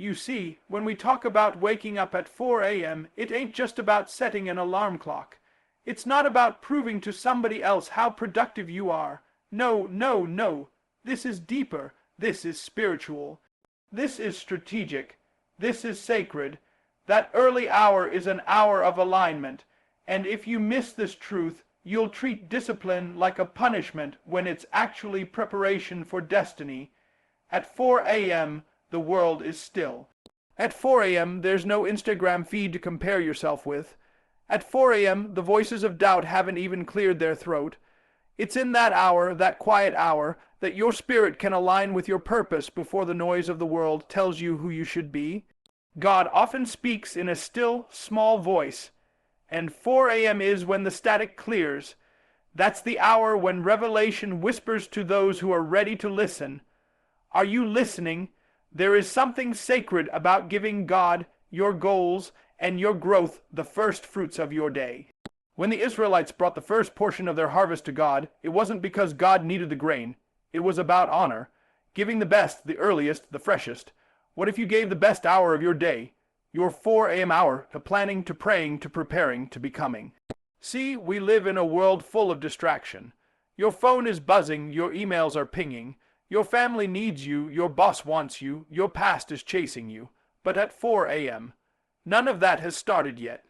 You see, when we talk about waking up at 4 a.m., it ain't just about setting an alarm clock. It's not about proving to somebody else how productive you are. No, no, no. This is deeper. This is spiritual. This is strategic. This is sacred. That early hour is an hour of alignment. And if you miss this truth, you'll treat discipline like a punishment when it's actually preparation for destiny. At 4 a.m., the world is still. At 4 a.m., there's no Instagram feed to compare yourself with. At 4 a.m., the voices of doubt haven't even cleared their throat. It's in that hour, that quiet hour, that your spirit can align with your purpose before the noise of the world tells you who you should be. God often speaks in a still, small voice, and 4 a.m. is when the static clears. That's the hour when revelation whispers to those who are ready to listen. Are you listening? There is something sacred about giving God, your goals, and your growth the first fruits of your day. When the Israelites brought the first portion of their harvest to God, it wasn't because God needed the grain. It was about honor, giving the best, the earliest, the freshest. What if you gave the best hour of your day, your 4 a.m. hour, to planning, to praying, to preparing, to becoming? See, we live in a world full of distraction. Your phone is buzzing, your emails are pinging, your family needs you, your boss wants you, your past is chasing you. But at 4 a.m., none of that has started yet.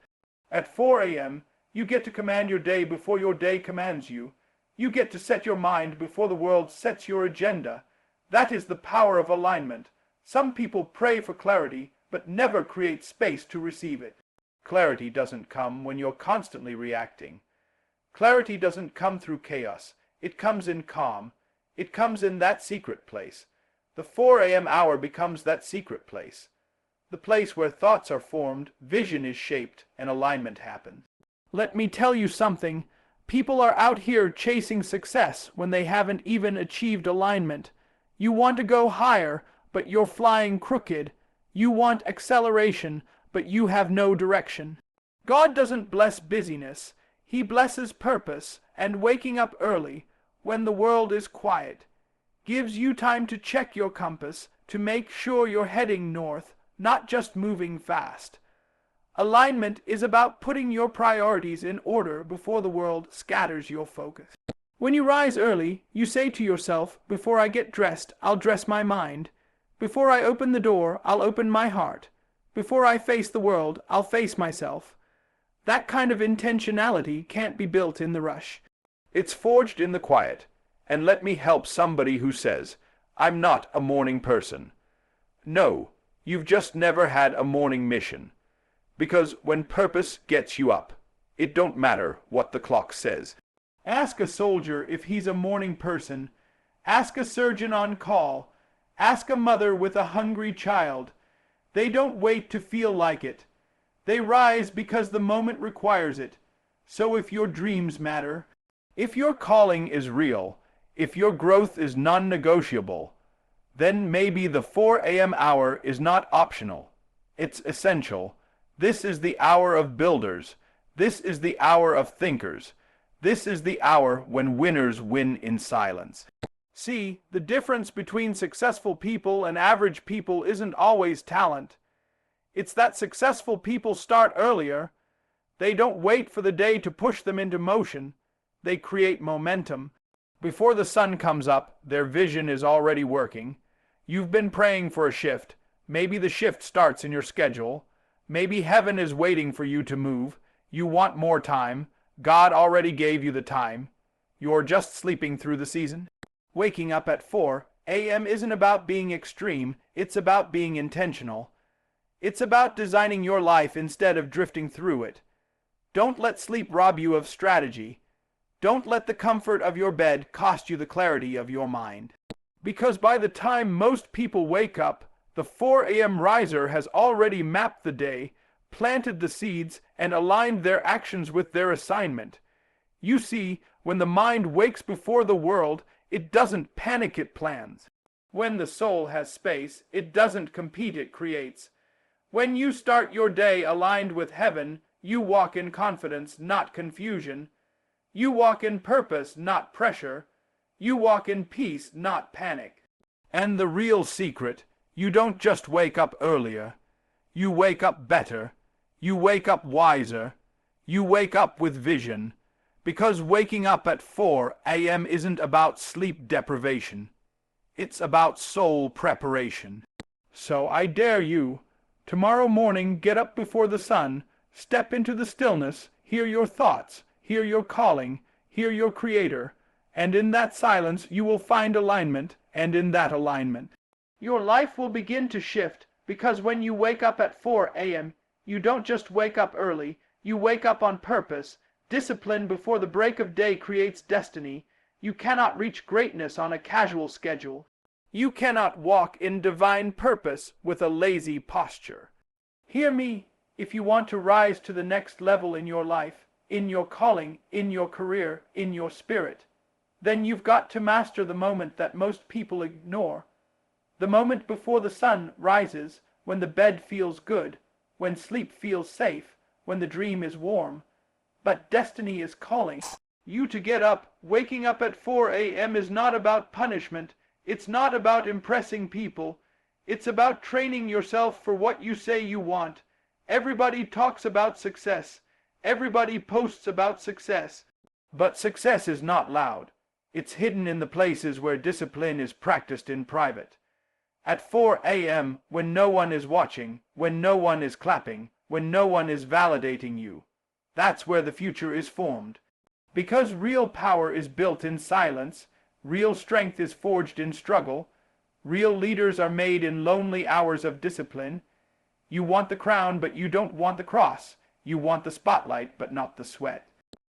At 4 a.m., you get to command your day before your day commands you. You get to set your mind before the world sets your agenda. That is the power of alignment. Some people pray for clarity, but never create space to receive it. Clarity doesn't come when you're constantly reacting. Clarity doesn't come through chaos. It comes in calm. It comes in that secret place. The 4 a.m. hour becomes that secret place. The place where thoughts are formed, vision is shaped, and alignment happens. Let me tell you something. People are out here chasing success when they haven't even achieved alignment. You want to go higher, but you're flying crooked. You want acceleration, but you have no direction. God doesn't bless busyness. He blesses purpose, and waking up early, when the world is quiet, gives you time to check your compass, to make sure you're heading north, not just moving fast. Alignment is about putting your priorities in order before the world scatters your focus. When you rise early, you say to yourself, before I get dressed, I'll dress my mind. Before I open the door, I'll open my heart. Before I face the world, I'll face myself. That kind of intentionality can't be built in the rush. It's forged in the quiet. And let me help somebody who says, I'm not a morning person. No, you've just never had a morning mission. Because when purpose gets you up, it don't matter what the clock says. Ask a soldier if he's a morning person. Ask a surgeon on call. Ask a mother with a hungry child. They don't wait to feel like it. They rise because the moment requires it. So if your dreams matter, if your calling is real, if your growth is non-negotiable, then maybe the 4 a.m. hour is not optional. It's essential. This is the hour of builders. This is the hour of thinkers. This is the hour when winners win in silence. See, the difference between successful people and average people isn't always talent. It's that successful people start earlier. They don't wait for the day to push them into motion. They create momentum. Before the sun comes up, their vision is already working. You've been praying for a shift. Maybe the shift starts in your schedule. Maybe heaven is waiting for you to move. You want more time. God already gave you the time. You're just sleeping through the season. Waking up at 4 a.m. isn't about being extreme. It's about being intentional. It's about designing your life instead of drifting through it. Don't let sleep rob you of strategy. Don't let the comfort of your bed cost you the clarity of your mind. Because by the time most people wake up, the 4 a.m. riser has already mapped the day, planted the seeds, and aligned their actions with their assignment. You see, when the mind wakes before the world, it doesn't panic, it plans. When the soul has space, it doesn't compete, it creates. When you start your day aligned with heaven, you walk in confidence, not confusion. You walk in purpose, not pressure. You walk in peace, not panic. And the real secret, You don't just wake up earlier. You wake up better. You wake up wiser. You wake up with vision. Because waking up at 4 a.m. isn't about sleep deprivation. It's about soul preparation. So I dare you, tomorrow morning get up before the sun, step into the stillness, hear your thoughts, hear your calling, hear your Creator, and in that silence you will find alignment, and in that alignment your life will begin to shift, because when you wake up at 4 a.m., you don't just wake up early, you wake up on purpose. Discipline before the break of day creates destiny. You cannot reach greatness on a casual schedule. You cannot walk in divine purpose with a lazy posture. Hear me, if you want to rise to the next level in your life, in your calling, in your career, in your spirit, then you've got to master the moment that most people ignore. The moment before the sun rises, when the bed feels good, when sleep feels safe, when the dream is warm. But destiny is calling you to get up. Waking up at 4 a.m. is not about punishment. It's not about impressing people. It's about training yourself for what you say you want. Everybody talks about success. Everybody posts about success. But success is not loud. It's hidden in the places where discipline is practiced in private. At 4 a.m., when no one is watching, when no one is clapping, when no one is validating you, that's where the future is formed. Because real power is built in silence, real strength is forged in struggle, real leaders are made in lonely hours of discipline. You want the crown, but you don't want the cross. You want the spotlight, but not the sweat.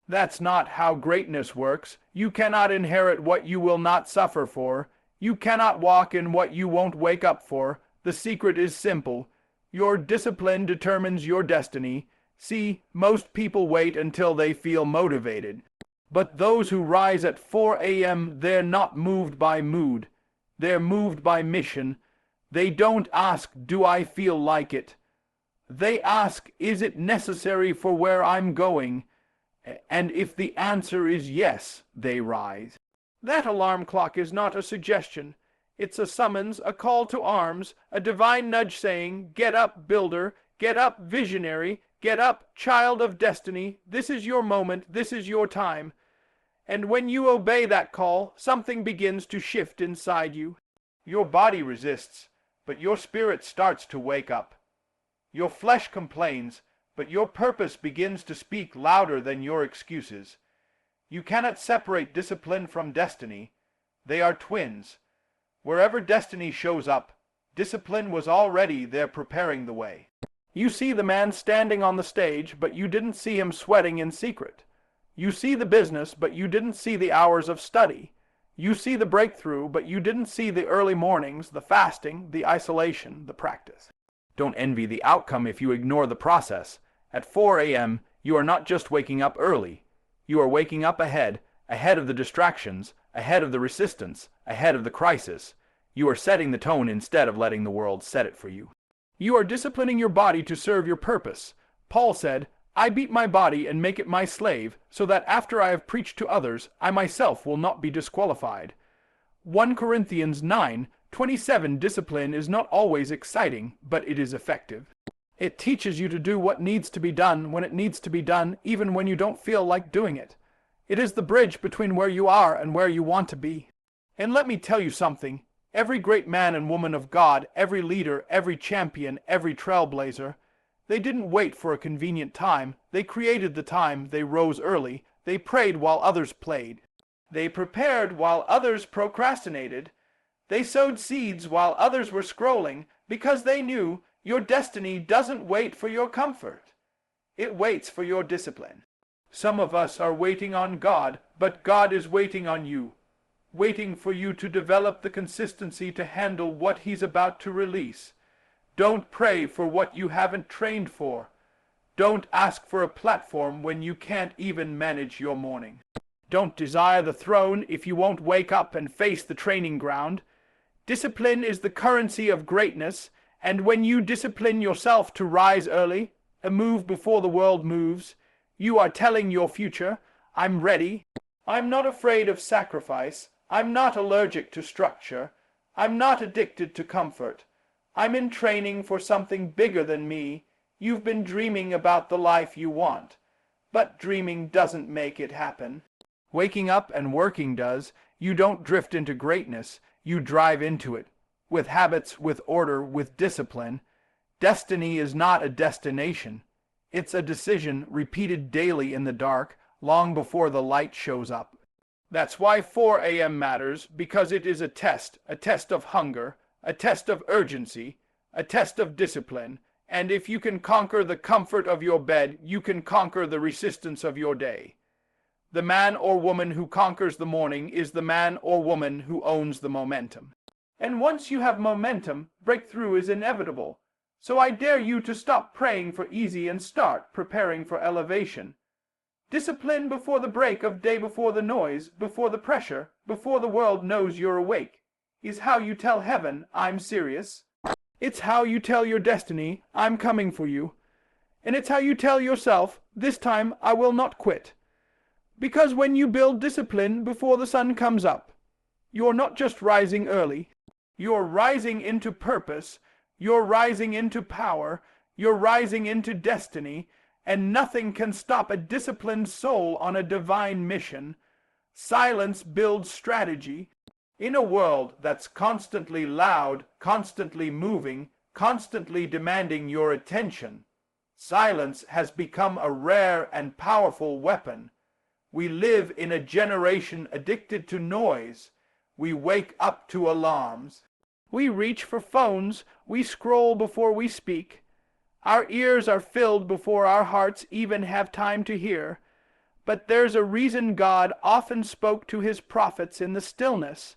That's not how greatness works. You cannot inherit what you will not suffer for. You cannot walk in what you won't wake up for. The secret is simple. Your discipline determines your destiny. See, most people wait until they feel motivated. But those who rise at 4 a.m., they're not moved by mood. They're moved by mission. They don't ask, do I feel like it? They ask, is it necessary for where I'm going? And if the answer is yes, they rise. That alarm clock is not a suggestion. It's a summons, a call to arms, a divine nudge saying, get up, builder, get up, visionary, get up, child of destiny. This is your moment, this is your time. And when you obey that call, something begins to shift inside you. Your body resists, but your spirit starts to wake up. Your flesh complains, but your purpose begins to speak louder than your excuses. You cannot separate discipline from destiny. They are twins. Wherever destiny shows up, discipline was already there preparing the way. You see the man standing on the stage, but you didn't see him sweating in secret. You see the business, but you didn't see the hours of study. You see the breakthrough, but you didn't see the early mornings, the fasting, the isolation, the practice. Don't envy the outcome if you ignore the process. At 4 a.m., you are not just waking up early. You are waking up ahead of the distractions, ahead of the resistance, ahead of the crisis. You are setting the tone instead of letting the world set it for you. You are disciplining your body to serve your purpose. Paul said, I beat my body and make it my slave, so that after I have preached to others, I myself will not be disqualified. 1 Corinthians 9:27. Discipline is not always exciting, but it is effective. It teaches you to do what needs to be done when it needs to be done, even when you don't feel like doing it. It is the bridge between where you are and where you want to be. And let me tell you something. Every great man and woman of God, every leader, every champion, every trailblazer, they didn't wait for a convenient time. They created the time. They rose early. They prayed while others played. They prepared while others procrastinated. They sowed seeds while others were scrolling, because they knew your destiny doesn't wait for your comfort. It waits for your discipline. Some of us are waiting on God, but God is waiting on you, waiting for you to develop the consistency to handle what He's about to release. Don't pray for what you haven't trained for. Don't ask for a platform when you can't even manage your morning. Don't desire the throne if you won't wake up and face the training ground. Discipline is the currency of greatness, and when you discipline yourself to rise early, a move before the world moves, you are telling your future, I'm ready. I'm not afraid of sacrifice. I'm not allergic to structure. I'm not addicted to comfort. I'm in training for something bigger than me. You've been dreaming about the life you want, but dreaming doesn't make it happen. Waking up and working does. You don't drift into greatness, you drive into it. With habits, with order, with discipline. Destiny is not a destination. It's a decision repeated daily in the dark, long before the light shows up. That's why 4 a.m. matters, because it is a test of hunger, a test of urgency, a test of discipline, and if you can conquer the comfort of your bed, you can conquer the resistance of your day. The man or woman who conquers the morning is the man or woman who owns the momentum. And once you have momentum, breakthrough is inevitable. So I dare you to stop praying for easy and start preparing for elevation. Discipline before the break of day, before the noise, before the pressure, before the world knows you're awake, is how you tell heaven, I'm serious. It's how you tell your destiny, I'm coming for you. And it's how you tell yourself, this time I will not quit. Because when you build discipline before the sun comes up, you're not just rising early, you're rising into purpose, you're rising into power, you're rising into destiny, and nothing can stop a disciplined soul on a divine mission. Silence builds strategy. In a world that's constantly loud, constantly moving, constantly demanding your attention, silence has become a rare and powerful weapon. We live in a generation addicted to noise. We wake up to alarms. We reach for phones. We scroll before we speak. Our ears are filled before our hearts even have time to hear. But there's a reason God often spoke to his prophets in the stillness.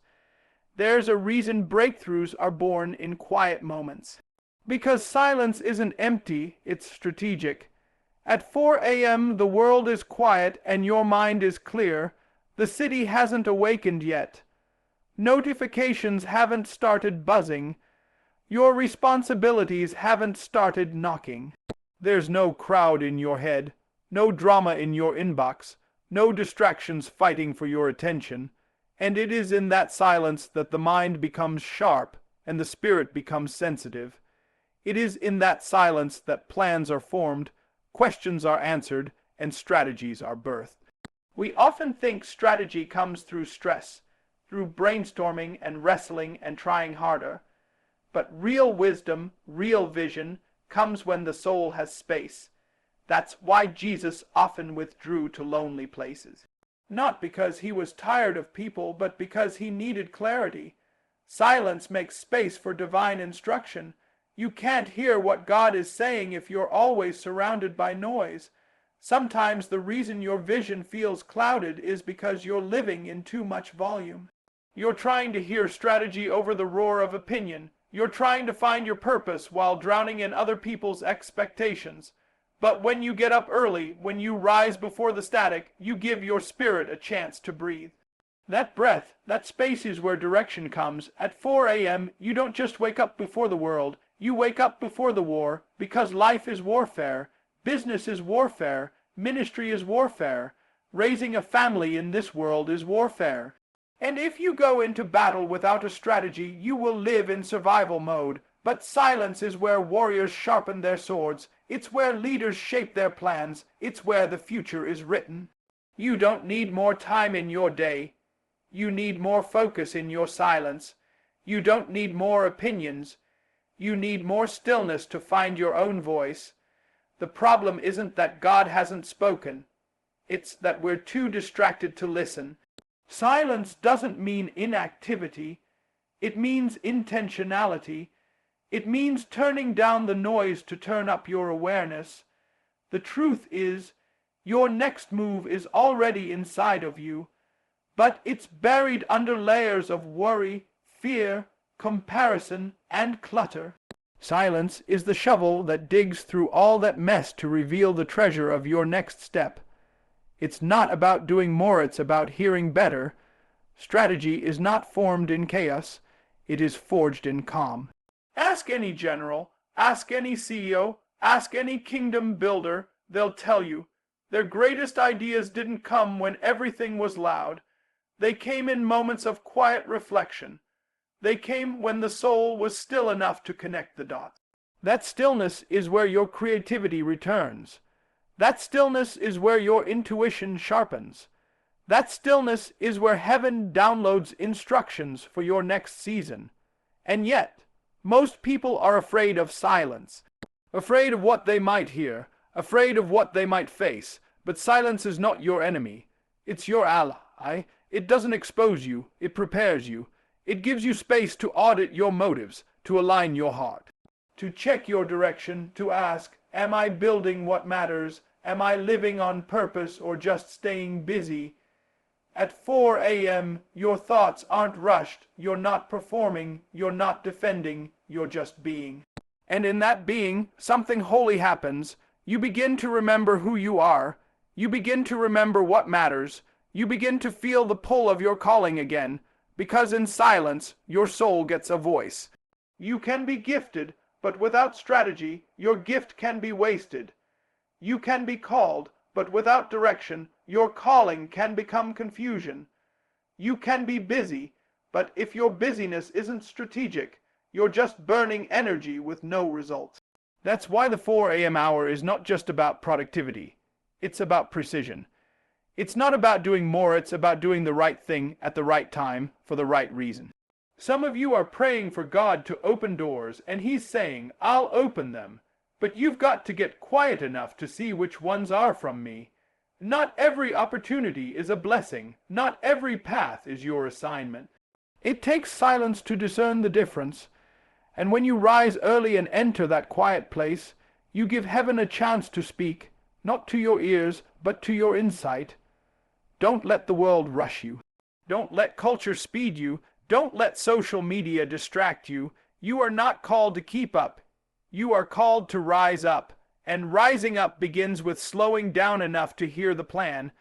There's a reason breakthroughs are born in quiet moments. Because silence isn't empty, it's strategic. At 4 a.m. the world is quiet and your mind is clear. The city hasn't awakened yet. Notifications haven't started buzzing. Your responsibilities haven't started knocking. There's no crowd in your head, no drama in your inbox, no distractions fighting for your attention. And it is in that silence that the mind becomes sharp and the spirit becomes sensitive. It is in that silence that plans are formed, questions are answered, and strategies are birthed. We often think strategy comes through stress, through brainstorming and wrestling and trying harder. But real wisdom, real vision, comes when the soul has space. That's why Jesus often withdrew to lonely places. Not because he was tired of people, but because he needed clarity. Silence makes space for divine instruction. You can't hear what God is saying if you're always surrounded by noise. Sometimes the reason your vision feels clouded is because you're living in too much volume. You're trying to hear strategy over the roar of opinion. You're trying to find your purpose while drowning in other people's expectations. But when you get up early, when you rise before the static, you give your spirit a chance to breathe. That breath, that space is where direction comes. At 4 a.m., you don't just wake up before the world. You wake up before the war, because life is warfare, business is warfare, ministry is warfare, raising a family in this world is warfare. And if you go into battle without a strategy, you will live in survival mode. But silence is where warriors sharpen their swords. It's where leaders shape their plans. It's where the future is written. You don't need more time in your day. You need more focus in your silence. You don't need more opinions. You need more stillness to find your own voice. The problem isn't that God hasn't spoken. It's that we're too distracted to listen. Silence doesn't mean inactivity. It means intentionality. It means turning down the noise to turn up your awareness. The truth is, your next move is already inside of you, but it's buried under layers of worry, fear, comparison, and clutter. Silence is the shovel that digs through all that mess to reveal the treasure of your next step. It's not about doing more, it's about hearing better. Strategy is not formed in chaos, it is forged in calm. Ask any general, ask any CEO, ask any kingdom builder, they'll tell you. Their greatest ideas didn't come when everything was loud. They came in moments of quiet reflection. They came when the soul was still enough to connect the dots. That stillness is where your creativity returns. That stillness is where your intuition sharpens. That stillness is where heaven downloads instructions for your next season. And yet, most people are afraid of silence, afraid of what they might hear, afraid of what they might face. But silence is not your enemy. It's your ally. It doesn't expose you. It prepares you. It gives you space to audit your motives, to align your heart, to check your direction, to ask, am I building what matters? Am I living on purpose or just staying busy? At 4 a.m., your thoughts aren't rushed. You're not performing. You're not defending. You're just being. And in that being, something holy happens. You begin to remember who you are. You begin to remember what matters. You begin to feel the pull of your calling again, because in silence, your soul gets a voice. You can be gifted, but without strategy, your gift can be wasted. You can be called, but without direction, your calling can become confusion. You can be busy, but if your busyness isn't strategic, you're just burning energy with no results. That's why the 4 a.m. hour is not just about productivity. It's about precision. It's not about doing more, it's about doing the right thing at the right time for the right reason. Some of you are praying for God to open doors, and He's saying, I'll open them. But you've got to get quiet enough to see which ones are from me. Not every opportunity is a blessing. Not every path is your assignment. It takes silence to discern the difference. And when you rise early and enter that quiet place, you give heaven a chance to speak, not to your ears, but to your insight. Don't let the world rush you. Don't let culture speed you. Don't let social media distract you. You are not called to keep up. You are called to rise up. And rising up begins with slowing down enough to hear the plan.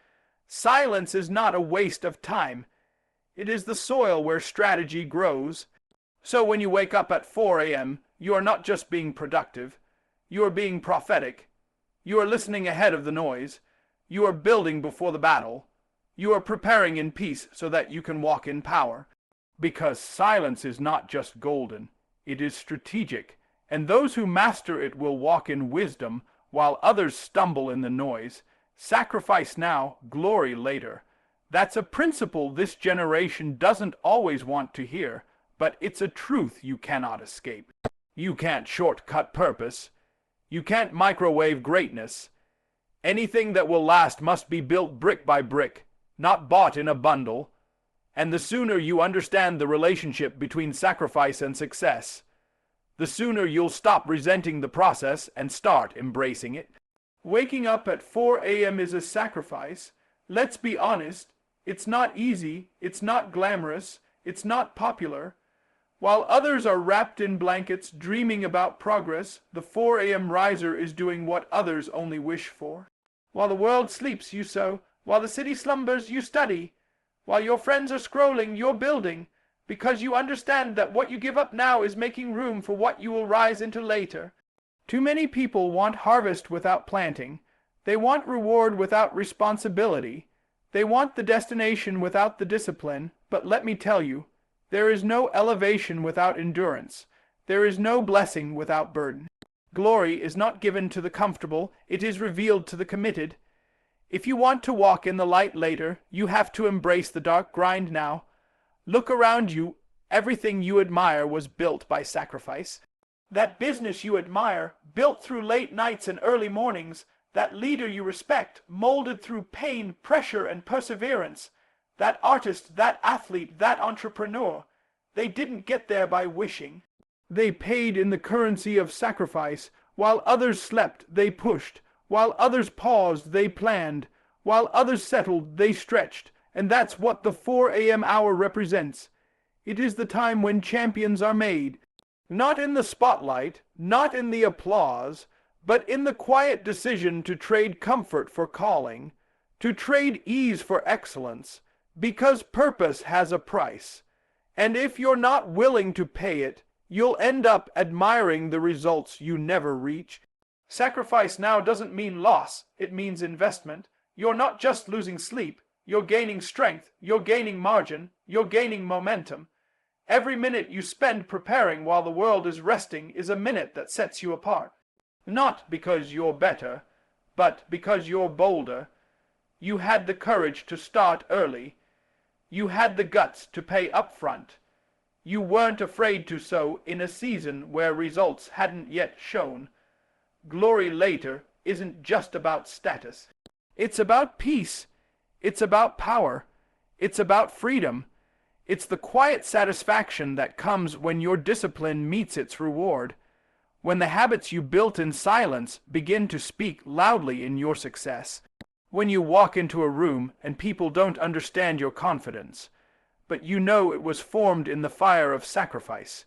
Silence is not a waste of time. It is the soil where strategy grows. So when you wake up at 4 a.m., you are not just being productive. You are being prophetic. You are listening ahead of the noise. You are building before the battle. You are preparing in peace so that you can walk in power. Because silence is not just golden. It is strategic. And those who master it will walk in wisdom, while others stumble in the noise. Sacrifice now, glory later. That's a principle this generation doesn't always want to hear, but it's a truth you cannot escape. You can't shortcut purpose. You can't microwave greatness. Anything that will last must be built brick by brick, not bought in a bundle. And the sooner you understand the relationship between sacrifice and success, the sooner you'll stop resenting the process and start embracing it. Waking up at 4 a.m. is a sacrifice. Let's be honest, it's not easy, it's not glamorous, it's not popular. While others are wrapped in blankets dreaming about progress, the 4 a.m. riser is doing what others only wish for. While the world sleeps, you sow. While the city slumbers, you study. While your friends are scrolling, you're building. Because you understand that what you give up now is making room for what you will rise into later. Too many people want harvest without planting. They want reward without responsibility. They want the destination without the discipline. But let me tell you, there is no elevation without endurance. There is no blessing without burden. Glory is not given to the comfortable, it is revealed to the committed. If you want to walk in the light later, you have to embrace the dark grind now. Look around you. Everything you admire was built by sacrifice. That business you admire, built through late nights and early mornings. That leader you respect, molded through pain, pressure, and perseverance. That artist, that athlete, that entrepreneur. They didn't get there by wishing. They paid in the currency of sacrifice. While others slept, they pushed. While others paused, they planned. While others settled, they stretched. And that's what the 4 a.m. hour represents. It is the time when champions are made. Not in the spotlight, not in the applause, but in the quiet decision to trade comfort for calling, to trade ease for excellence, because purpose has a price. And if you're not willing to pay it, you'll end up admiring the results you never reach. Sacrifice now doesn't mean loss, it means investment. You're not just losing sleep, you're gaining strength, you're gaining margin, you're gaining momentum. Every minute you spend preparing while the world is resting is a minute that sets you apart. Not because you're better, but because you're bolder. You had the courage to start early. You had the guts to pay up front. You weren't afraid to sow in a season where results hadn't yet shown. Glory later isn't just about status. It's about peace. It's about power. It's about freedom. It's the quiet satisfaction that comes when your discipline meets its reward, when the habits you built in silence begin to speak loudly in your success, when you walk into a room and people don't understand your confidence, but you know it was formed in the fire of sacrifice.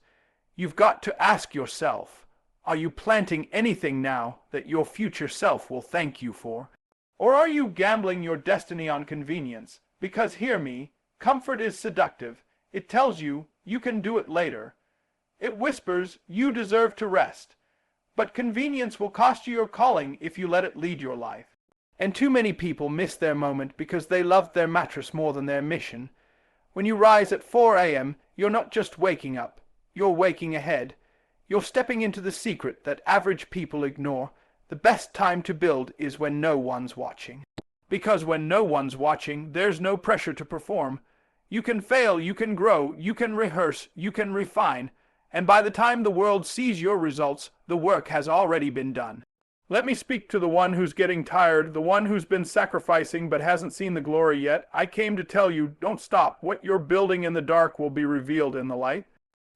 You've got to ask yourself, are you planting anything now that your future self will thank you for? Or are you gambling your destiny on convenience? Because hear me, comfort is seductive. It tells you you can do it later. It whispers you deserve to rest. But convenience will cost you your calling if you let it lead your life. And too many people miss their moment because they loved their mattress more than their mission. When you rise at 4 a.m., you're not just waking up. You're waking ahead. You're stepping into the secret that average people ignore. The best time to build is when no one's watching. Because when no one's watching, there's no pressure to perform. You can fail, you can grow, you can rehearse, you can refine, and by the time the world sees your results, the work has already been done. Let me speak to the one who's getting tired, the one who's been sacrificing but hasn't seen the glory yet. I came to tell you, don't stop. What you're building in the dark will be revealed in the light.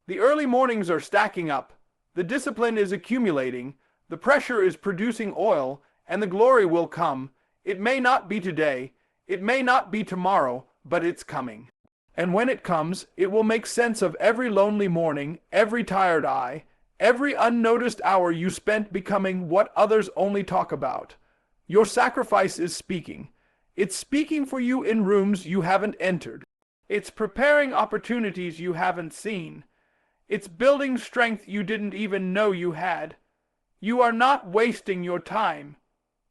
The early mornings are stacking up. The discipline is accumulating. The pressure is producing oil, and the glory will come. It may not be today, it may not be tomorrow, but it's coming. And when it comes, it will make sense of every lonely morning, every tired eye, every unnoticed hour you spent becoming what others only talk about. Your sacrifice is speaking. It's speaking for you in rooms you haven't entered. It's preparing opportunities you haven't seen. It's building strength you didn't even know you had. You are not wasting your time.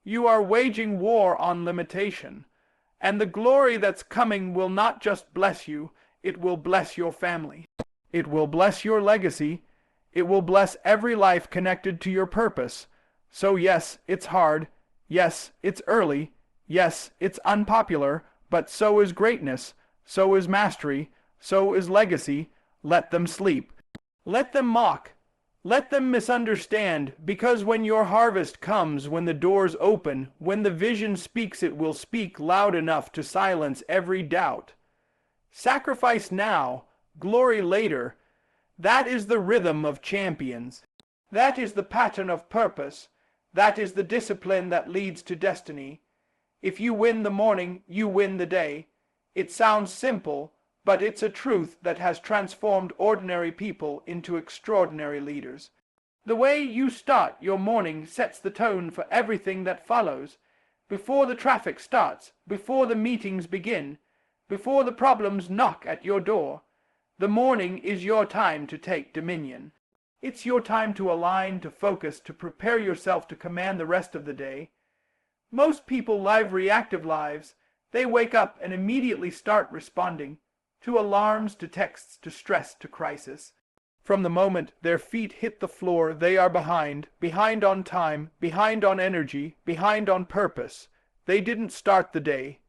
You are waging war on limitation. And the glory that's coming will not just bless you, it will bless your family. It will bless your legacy. It will bless every life connected to your purpose. So yes, it's hard. Yes, it's early. Yes, it's unpopular. But so is greatness. So is mastery. So is legacy. Let them sleep. Let them mock. Let them misunderstand, because when your harvest comes, when the doors open, when the vision speaks, it will speak loud enough to silence every doubt. Sacrifice now, glory later. That is the rhythm of champions. That is the pattern of purpose. That is the discipline that leads to destiny. If you win the morning, you win the day. It sounds simple, but it's a truth that has transformed ordinary people into extraordinary leaders. The way you start your morning sets the tone for everything that follows. Before the traffic starts, before the meetings begin, before the problems knock at your door, the morning is your time to take dominion. It's your time to align, to focus, to prepare yourself to command the rest of the day. Most people live reactive lives. They wake up and immediately start responding. To alarms, to texts, to stress, to crisis. From the moment their feet hit the floor, they are behind on time, behind on energy, behind on purpose. They didn't start the day.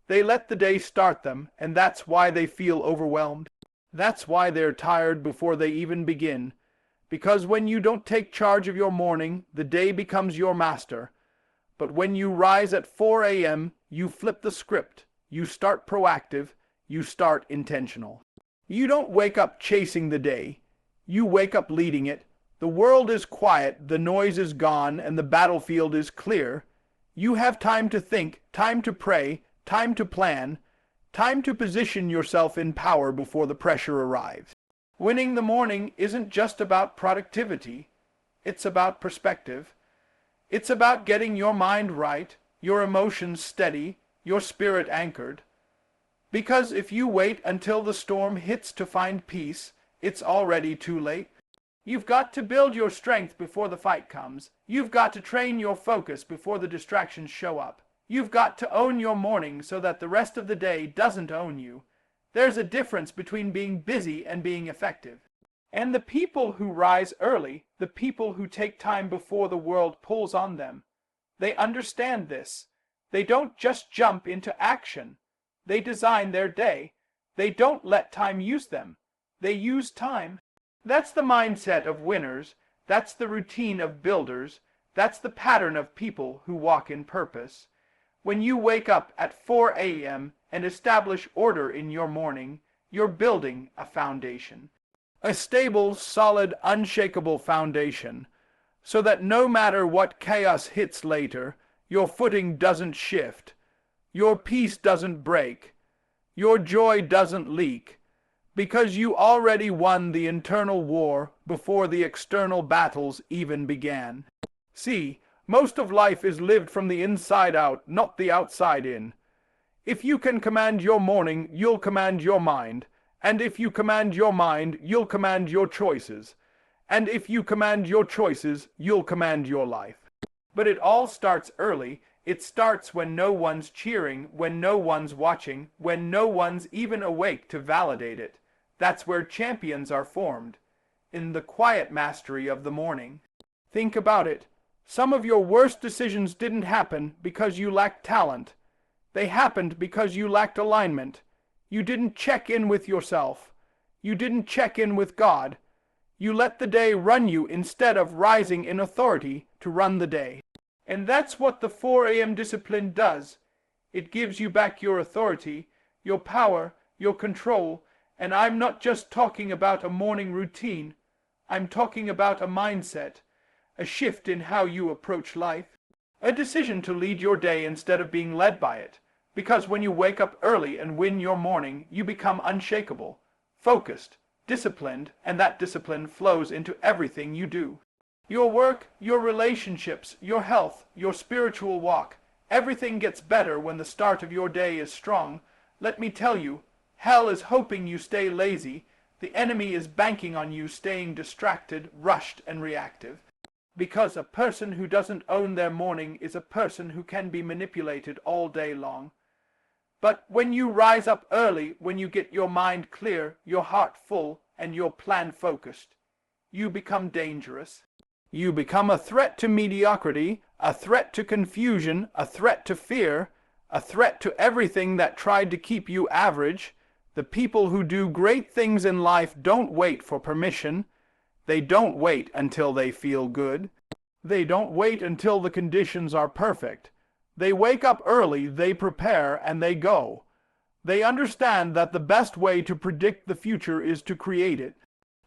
They let the day start them, and that's why they feel overwhelmed. That's why they're tired before they even begin. Because when you don't take charge of your morning, the day becomes your master. But when you rise at 4 a.m., you flip the script. You start proactive. You start intentional. You don't wake up chasing the day. You wake up leading it. The world is quiet, the noise is gone, and the battlefield is clear. You have time to think, time to pray, time to plan, time to position yourself in power before the pressure arrives. Winning the morning isn't just about productivity. It's about perspective. It's about getting your mind right, your emotions steady, your spirit anchored. Because if you wait until the storm hits to find peace, it's already too late. You've got to build your strength before the fight comes. You've got to train your focus before the distractions show up. You've got to own your morning so that the rest of the day doesn't own you. There's a difference between being busy and being effective. And the people who rise early, the people who take time before the world pulls on them, they understand this. They don't just jump into action. They design their day. They don't let time use them. They use time. That's the mindset of winners. That's the routine of builders. That's the pattern of people who walk in purpose. When you wake up at 4 a.m. and establish order in your morning, you're building a foundation. A stable, solid, unshakable foundation, so that no matter what chaos hits later, your footing doesn't shift, your peace doesn't break, your joy doesn't leak, because you already won the internal war before the external battles even began. See, most of life is lived from the inside out, not the outside in. If you can command your morning, you'll command your mind. And if you command your mind, you'll command your choices. And if you command your choices, you'll command your life. But it all starts early. It starts when no one's cheering, when no one's watching, when no one's even awake to validate it. That's where champions are formed, in the quiet mastery of the morning. Think about it. Some of your worst decisions didn't happen because you lacked talent. They happened because you lacked alignment. You didn't check in with yourself. You didn't check in with God. You let the day run you instead of rising in authority to run the day. And that's what the 4 a.m. discipline does. It gives you back your authority, your power, your control, and I'm not just talking about a morning routine. I'm talking about a mindset, a shift in how you approach life, a decision to lead your day instead of being led by it. Because when you wake up early and win your morning, you become unshakable, focused, disciplined, and that discipline flows into everything you do. Your work, your relationships, your health, your spiritual walk, everything gets better when the start of your day is strong. Let me tell you, hell is hoping you stay lazy. The enemy is banking on you staying distracted, rushed, and reactive. Because a person who doesn't own their morning is a person who can be manipulated all day long. But when you rise up early, when you get your mind clear, your heart full, and your plan focused, you become dangerous. You become a threat to mediocrity, a threat to confusion, a threat to fear, a threat to everything that tried to keep you average. The people who do great things in life don't wait for permission. They don't wait until they feel good. They don't wait until the conditions are perfect. They wake up early, they prepare, and they go. They understand that the best way to predict the future is to create it.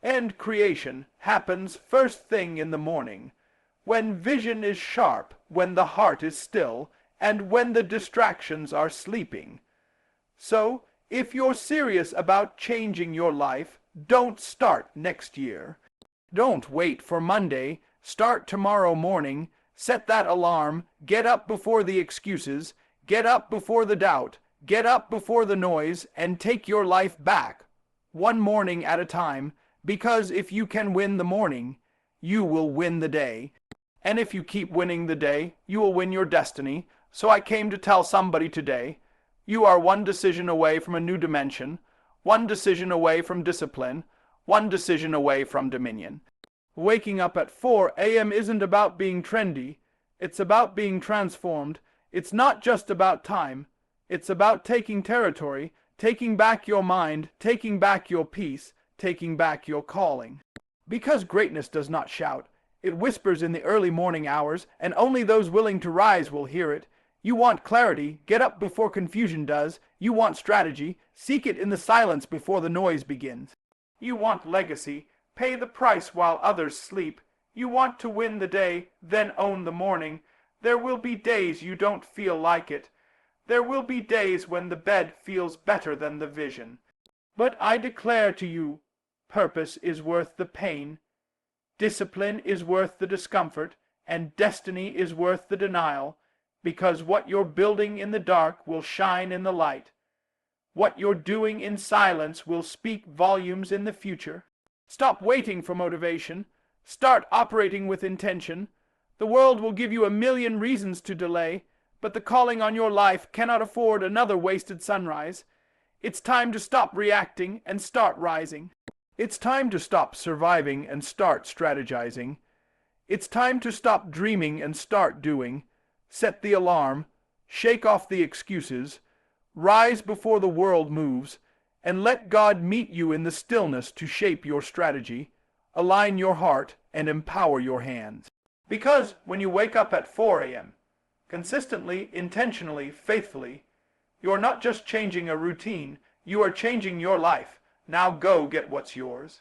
And creation happens first thing in the morning, when vision is sharp, when the heart is still, and when the distractions are sleeping. So, if you're serious about changing your life, don't start next year. Don't wait for Monday. Start tomorrow morning. Set that alarm. Get up before the excuses. Get up before the doubt. Get up before the noise and take your life back, one morning at a time, because if you can win the morning, you will win the day. And if you keep winning the day, you will win your destiny. So I came to tell somebody today, you are one decision away from a new dimension, one decision away from discipline, one decision away from dominion. Waking up at 4 a.m. isn't about being trendy. It's about being transformed. It's not just about time. It's about taking territory, taking back your mind, taking back your peace, taking back your calling. Because greatness does not shout. It whispers in the early morning hours, and only those willing to rise will hear it. You want clarity, get up before confusion does. You want strategy, seek it in the silence before the noise begins. You want legacy, pay the price while others sleep. You want to win the day, then own the morning. There will be days you don't feel like it. There will be days when the bed feels better than the vision. But I declare to you, purpose is worth the pain, discipline is worth the discomfort, and destiny is worth the denial, because what you're building in the dark will shine in the light. What you're doing in silence will speak volumes in the future. Stop waiting for motivation. Start operating with intention. The world will give you a million reasons to delay, but the calling on your life cannot afford another wasted sunrise. It's time to stop reacting and start rising. It's time to stop surviving and start strategizing. It's time to stop dreaming and start doing. Set the alarm, shake off the excuses, rise before the world moves, and let God meet you in the stillness to shape your strategy, align your heart, and empower your hands. Because when you wake up at 4 a.m., consistently, intentionally, faithfully, you are not just changing a routine, you are changing your life. Now go get what's yours.